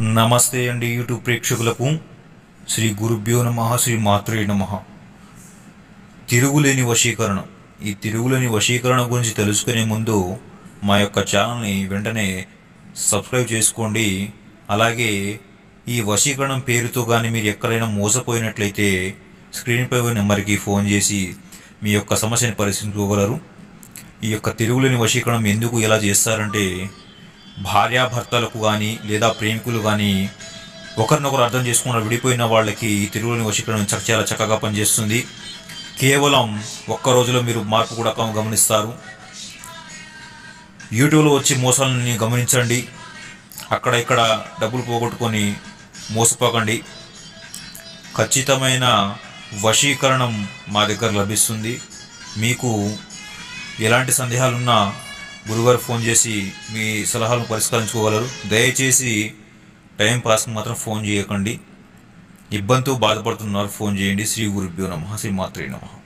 నమస్తే అండి యూట్యూబ్ ప్రేక్షకులకు శ్రీ గురుభ్యో నమః శ్రీ మాత్రే నమః. తిరుగులేని వశీకరణ. ఈ తిరుగులేని వశీకరణ గురించి తెలుసుకునే ముందు మా యొక్క ఛానల్ని వెంటనే సబ్స్క్రైబ్ చేసుకోండి. అలాగే ఈ వశీకరణం పేరుతో కానీ మీరు ఎక్కడైనా మోసపోయినట్లయితే స్క్రీన్పై నెంబర్కి ఫోన్ చేసి మీ యొక్క సమస్యని పరిశీలించుకోగలరు. ఈ యొక్క తిరుగులేని వశీకరణం ఎందుకు ఎలా చేస్తారంటే, భార్యాభర్తలకు కానీ లేదా ప్రేమికులు కానీ ఒకరినొకరు అర్థం చేసుకున్న విడిపోయిన వాళ్ళకి ఈ తిరుగులేని వశీకరణం చాలా చక్కగా పనిచేస్తుంది. కేవలం ఒక్క రోజులో మీరు మార్పు కూడా గమనిస్తారు. యూట్యూబ్లో వచ్చి మోసాలని గమనించండి. అక్కడ ఇక్కడ డబ్బులు పోగొట్టుకొని మోసపోకండి. ఖచ్చితమైన వశీకరణం మా దగ్గర లభిస్తుంది. మీకు ఎలాంటి సందేహాలున్నా గురుగారు ఫోన్ చేసి మీ సలహాలను పరిష్కరించుకోగలరు. దయచేసి టైం పాస్కి మాత్రం ఫోన్ చేయకండి. ఇబ్బందితో బాధపడుతున్నారు, ఫోన్ చేయండి. శ్రీ గురుభ్యో నమః శ్రీ మాత్రే నమః.